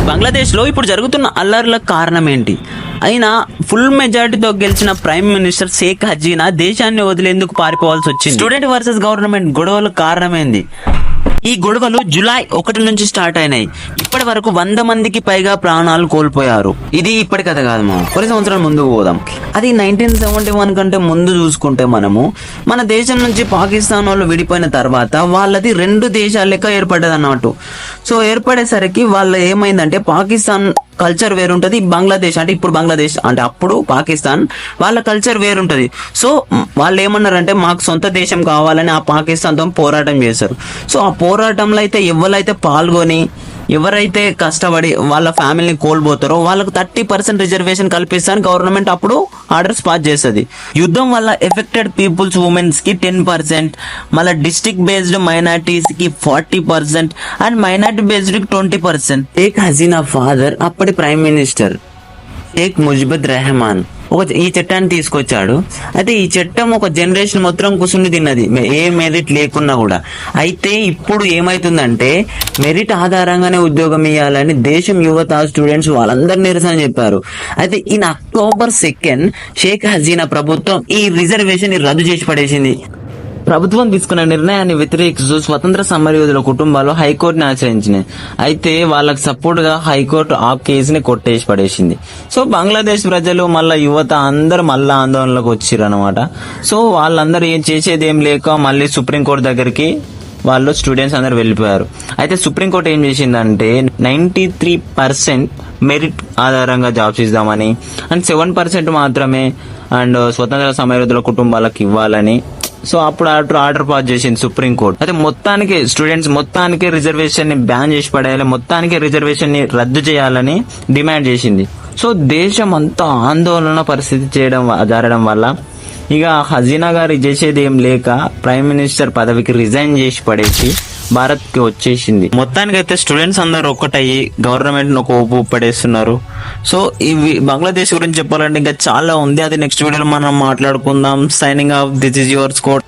బంగ్లాదేశ్లో ఇప్పుడు జరుగుతున్న అల్లర్లకు కారణం ఏంటి? అయినా ఫుల్ మెజారిటీతో గెలిచిన ప్రైమ్ మినిస్టర్ షేక్ హసీనా దేశాన్ని వదిలేందుకు పారిపోవాల్సి వచ్చింది. స్టూడెంట్ వర్సెస్ గవర్నమెంట్ గొడవలకు కారణమైంది. ఈ గొడవలు జూలై 1 నుంచి స్టార్ట్ అయినాయి. ఇప్పటి వరకు 100 మందికి పైగా ప్రాణాలు కోల్పోయారు. ఇది ఇప్పటి కథ కాదు, మనం కొన్ని సంవత్సరాల ముందుకు పోదాం. అది 1971 కంటే ముందు చూసుకుంటే మనము మన దేశం నుంచి పాకిస్తాన్ వాళ్ళు విడిపోయిన తర్వాత వాళ్ళది 2 దేశాల లెక్క ఏర్పడ్డది అన్నట్టు. సో ఏర్పడేసరికి వాళ్ళ ఏమైందంటే పాకిస్తాన్ కల్చర్ వేరుంటది, బంగ్లాదేశ్ అంటే ఇప్పుడు బంగ్లాదేశ్ అంటే అప్పుడు పాకిస్తాన్ వాళ్ళ కల్చర్ వేరుంటది. సో వాళ్ళు ఏమన్నారంటే మాకు సొంత దేశం కావాలని ఆ పాకిస్తాన్తో పోరాటం చేశారు. సో ఆ పోరాటంలో అయితే ఎవరైతే పాల్గొని ఎవరైతే కష్టపడి వాళ్ళ ఫ్యామిలీని కోల్పోతారో వాళ్ళకు 30% రిజర్వేషన్ కల్పిస్తాను గవర్నమెంట్ అప్పుడు ఆర్డర్స్ పాస్ చేస్తుంది. యుద్ధం వల్ల ఎఫెక్టెడ్ పీపుల్స్ ఉమెన్స్ కి 10%, మళ్ళీ డిస్ట్రిక్ట్ బేస్డ్ మైనార్టీస్ కి 40% అండ్ మైనార్టీ బేస్డ్ కి 20%. షేక్ హసీనా ఫాదర్ అప్పటి ప్రైమ్ మినిస్టర్ షేక్ ముజిబుర్ రెహమాన్ ఈ చట్టాన్ని తీసుకొచ్చాడు. అయితే ఈ చట్టం ఒక జనరేషన్ మొత్తం కూర్చుని తిన్నది, ఏ మెరిట్ లేకున్నా కూడా. అయితే ఇప్పుడు ఏమైతుందంటే మెరిట్ ఆధారంగానే ఉద్యోగం ఇవ్వాలని దేశం యువత స్టూడెంట్స్ వాళ్ళందరూ నిరసన చెప్పారు. అయితే ఈ అక్టోబర్ 2 షేక్ హసీనా ప్రభుత్వం ఈ రిజర్వేషన్ రద్దు చేసి పడేసింది. ప్రభుత్వం తీసుకున్న నిర్ణయాన్ని వ్యతిరేకిస్తూ స్వతంత్ర సమరయోధుల కుటుంబాలు హైకోర్టుని ఆశ్రయించినాయి. అయితే వాళ్ళకి సపోర్ట్ గా హైకోర్టు ఆ కేసుని కొట్టేసి పడేసింది. సో బంగ్లాదేశ్ ప్రజలు మళ్ళా యువత అందరు మళ్ళా ఆందోళనకు వచ్చిర్రు అనమాట. సో వాళ్ళందరూ ఏం చేసేది ఏం లేక మళ్ళీ సుప్రీంకోర్టు దగ్గరికి వాళ్ళు స్టూడెంట్స్ అందరు వెళ్ళిపోయారు. అయితే సుప్రీంకోర్టు ఏం చేసిందంటే 93% మెరిట్ ఆధారంగా జాబ్స్ ఇద్దామని అండ్ 7% మాత్రమే అండ్ స్వతంత్ర సమరయోధుల కుటుంబాలకు ఇవ్వాలని సో అప్పుడు ఆర్డర్ పాస్ చేసింది సుప్రీంకోర్టు. అయితే మొత్తానికి స్టూడెంట్స్ మొత్తానికి రిజర్వేషన్ ని బ్యాన్ చేసి పడేయాలి, మొత్తానికి రిజర్వేషన్ ని రద్దు చేయాలని డిమాండ్ చేసింది. సో దేశం అంతా ఆందోళన పరిస్థితి జరగడం వల్ల ఇక హసీనా గారు చేసేది ఏం లేక ప్రైమ్ మినిస్టర్ పదవికి రిజైన్ చేసి పడేసి భారత్ కి వచ్చేసింది. మొత్తానికైతే స్టూడెంట్స్ అందరూ ఒక్కటయ్యి గవర్నమెంట్ ఒక ఊపు పడేస్తున్నారు. సో ఇవి బంగ్లాదేశ్ గురించి చెప్పాలంటే ఇంకా చాలా ఉంది, అది నెక్స్ట్ వీడియోలో మనం మాట్లాడుకుందాం. Signing off, this is your score.